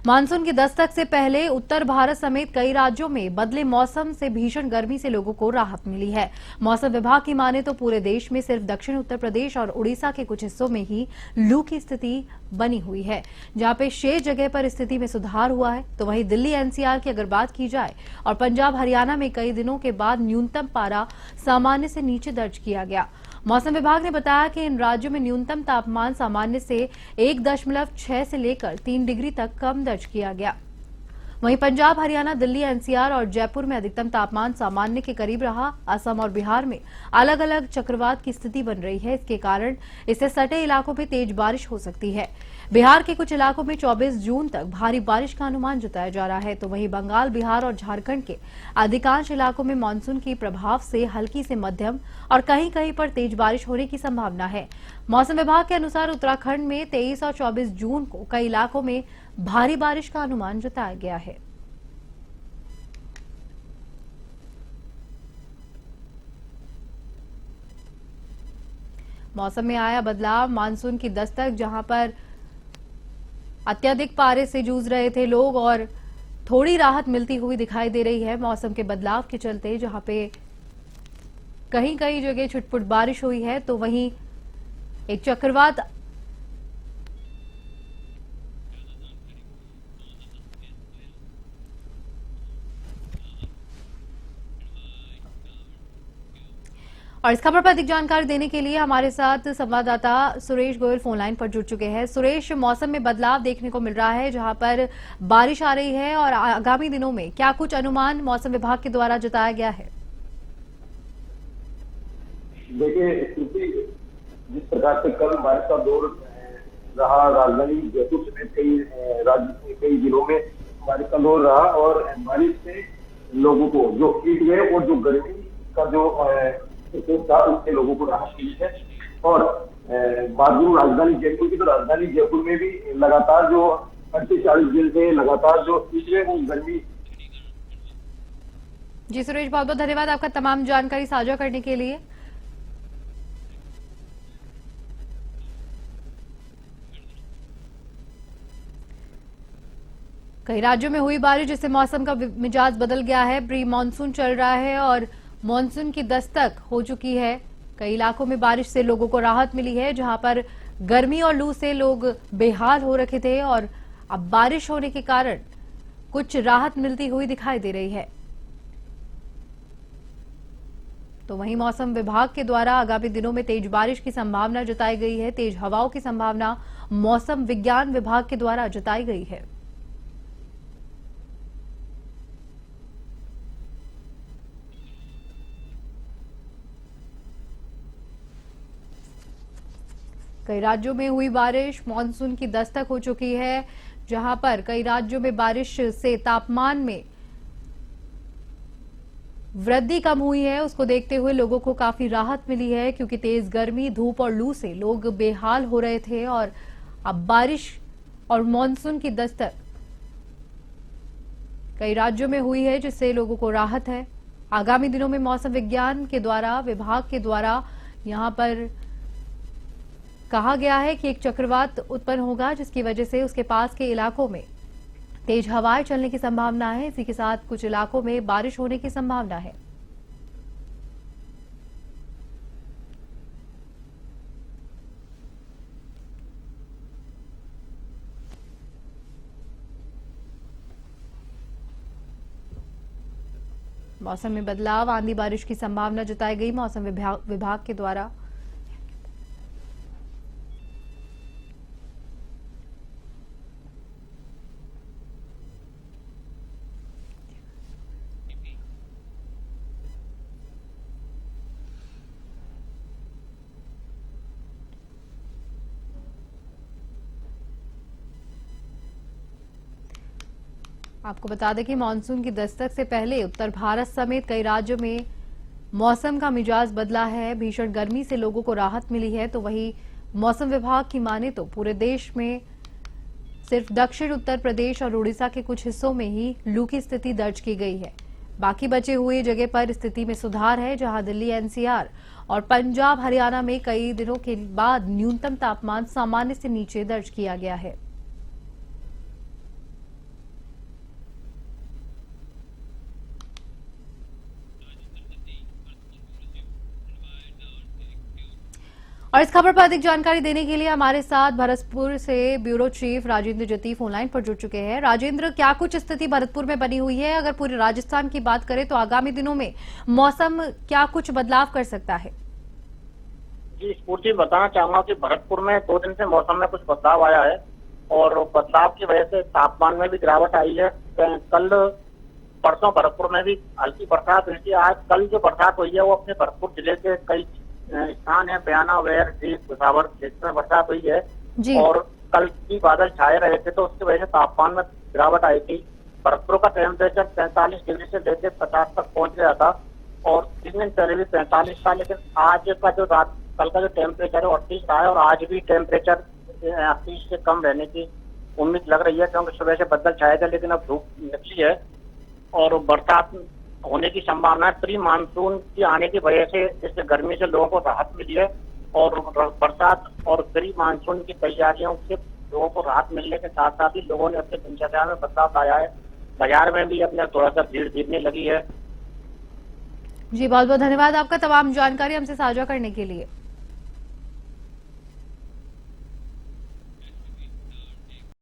Monsoon की दस्तक से पहले उत्तर भारत समेत कई राज्यों में बदले मौसम से भीषण गर्मी से लोगों को राहत मिली है। मौसम विभाग की माने तो पूरे देश में सिर्फ दक्षिण उत्तर प्रदेश और उड़ीसा के कुछ हिस्सों में ही लू की स्थिति बनी हुई है, जहां पे शेष जगह पर स्थिति में सुधार हुआ है। तो वहीं दिल्ली एनसीआर की अगर बात की जाए और पंजाब हरियाणा में कई दिनों के बाद न्यूनतम पारा सामान्य से नीचे दर्ज किया गया। मौसम विभाग ने बताया कि इन राज्यों में न्यूनतम तापमान सामान्य से 1.6 से लेकर 3 डिग्री तक कम दर्ज किया गया। वहीं पंजाब हरियाणा दिल्ली एनसीआर और जयपुर में अधिकतम तापमान सामान्य के करीब रहा। असम और बिहार में अलग अलग चक्रवात की स्थिति बन रही है, इसके कारण इससे सटे इलाकों में तेज बारिश हो सकती है। बिहार के कुछ इलाकों में 24 जून तक भारी बारिश का अनुमान जताया जा रहा है। तो वहीं बंगाल, बिहार और झारखंड के अधिकांश इलाकों में मानसून के प्रभाव से हल्की से मध्यम और कहीं कहीं पर तेज बारिश होने की संभावना है। मौसम विभाग के अनुसार उत्तराखंड में 23 और 24 जून को कई इलाकों में भारी बारिश का अनुमान जताया गया है। मौसम में आया बदलाव, मानसून की दस्तक, जहां पर अत्यधिक पारे से जूझ रहे थे लोग और थोड़ी राहत मिलती हुई दिखाई दे रही है मौसम के बदलाव के चलते, जहां पे कहीं कहीं जगह छुटपुट बारिश हुई है। तो वहीं एक चक्रवात और इस खबर पर अधिक जानकारी देने के लिए हमारे साथ संवाददाता सुरेश गोयल फोन लाइन पर जुड़ चुके हैं। सुरेश, मौसम में बदलाव देखने को मिल रहा है, जहां पर बारिश आ रही है और आगामी दिनों में क्या कुछ अनुमान मौसम विभाग के द्वारा जताया गया है? देखिए, जिस प्रकार से कल बारिश का दौर रहा, राजधानी जयपुर समेत कई राज्य के कई जिलों में बारिश का दौर रहा और बारिश से लोगों को जो हीट वेव और जो गर्मी का जो था उससे लोगों को राहत मिली है। और बात करूं राजधानी जयपुर की, तो राजधानी जयपुर में भी लगातार जो 38-40 दिन से लगातार जो हीट वेव और गर्मी। जी सुरेश, बहुत बहुत धन्यवाद आपका तमाम जानकारी साझा करने के लिए। कई राज्यों में हुई बारिश जिससे मौसम का मिजाज बदल गया है। प्री मानसून चल रहा है और मानसून की दस्तक हो चुकी है। कई इलाकों में बारिश से लोगों को राहत मिली है, जहां पर गर्मी और लू से लोग बेहाल हो रखे थे और अब बारिश होने के कारण कुछ राहत मिलती हुई दिखाई दे रही है। तो वहीं मौसम विभाग के द्वारा आगामी दिनों में तेज बारिश की संभावना जताई गई है। तेज हवाओं की संभावना मौसम विज्ञान विभाग के द्वारा जताई गई है। कई राज्यों में हुई बारिश, मानसून की दस्तक हो चुकी है, जहां पर कई राज्यों में बारिश से तापमान में वृद्धि कम हुई है। उसको देखते हुए लोगों को काफी राहत मिली है, क्योंकि तेज गर्मी, धूप और लू से लोग बेहाल हो रहे थे और अब बारिश और मानसून की दस्तक कई राज्यों में हुई है, जिससे लोगों को राहत है। आगामी दिनों में मौसम विज्ञान के द्वारा, विभाग के द्वारा यहां पर कहा गया है कि एक चक्रवात उत्पन्न होगा, जिसकी वजह से उसके पास के इलाकों में तेज हवाएं चलने की संभावना है। इसी के साथ कुछ इलाकों में बारिश होने की संभावना है। मौसम में बदलाव, आंधी बारिश की संभावना जताई गई मौसम विभाग के द्वारा। आपको बता दें कि मानसून की दस्तक से पहले उत्तर भारत समेत कई राज्यों में मौसम का मिजाज बदला है। भीषण गर्मी से लोगों को राहत मिली है। तो वहीं मौसम विभाग की माने तो पूरे देश में सिर्फ दक्षिण उत्तर प्रदेश और उड़ीसा के कुछ हिस्सों में ही लू की स्थिति दर्ज की गई है। बाकी बचे हुए जगह पर स्थिति में सुधार है, जहां दिल्ली एनसीआर और पंजाब हरियाणा में कई दिनों के बाद न्यूनतम तापमान सामान्य से नीचे दर्ज किया गया है। और इस खबर पर अधिक जानकारी देने के लिए हमारे साथ भरतपुर से ब्यूरो चीफ राजेंद्र जतीफ ऑनलाइन पर जुड़ चुके हैं। राजेंद्र, क्या कुछ स्थिति भरतपुर में बनी हुई है? अगर पूरे राजस्थान की बात करें तो आगामी दिनों में मौसम क्या कुछ बदलाव कर सकता है? जी, स्फूर्ति बताना चाहूंगा कि भरतपुर में 2 दिन से मौसम में कुछ बदलाव आया है और बदलाव की वजह से तापमान में भी गिरावट आई है। कल परसों भरतपुर में भी हल्की बरसात हुई थी। आज कल जो बरसात हुई है वो अपने भरतपुर जिले के कई स्थान है, बयाना, वेर, भुसावर क्षेत्र में बरसात हुई है जी। और कल भी बादल छाए रहे थे तो उसकी वजह से तापमान में गिरावट आई थी। भरतपुर का टेम्परेचर 45 डिग्री से लेकर 50 तक पहुंच गया था और 3 दिन पहले भी 45 था, लेकिन आज का जो कल का जो टेम्परेचर है 38 रहा है और आज भी टेम्परेचर 38 से कम रहने की उम्मीद लग रही है, क्योंकि सुबह से बादल छाए थे लेकिन अब धूप निकली है और बरसात होने की संभावना है। प्री मानसून की आने की वजह से इससे गर्मी से लोगों को राहत मिली है और बरसात और प्री मानसून की तैयारियों से लोगों को राहत मिलने के साथ साथ ही लोगों ने अपने दिनचर्या में बदलाव लाया है। बाजार में भी अपने थोड़ा सा भीड़ दिखने लगी है। जी, बहुत बहुत धन्यवाद आपका तमाम जानकारी हमसे साझा करने के लिए।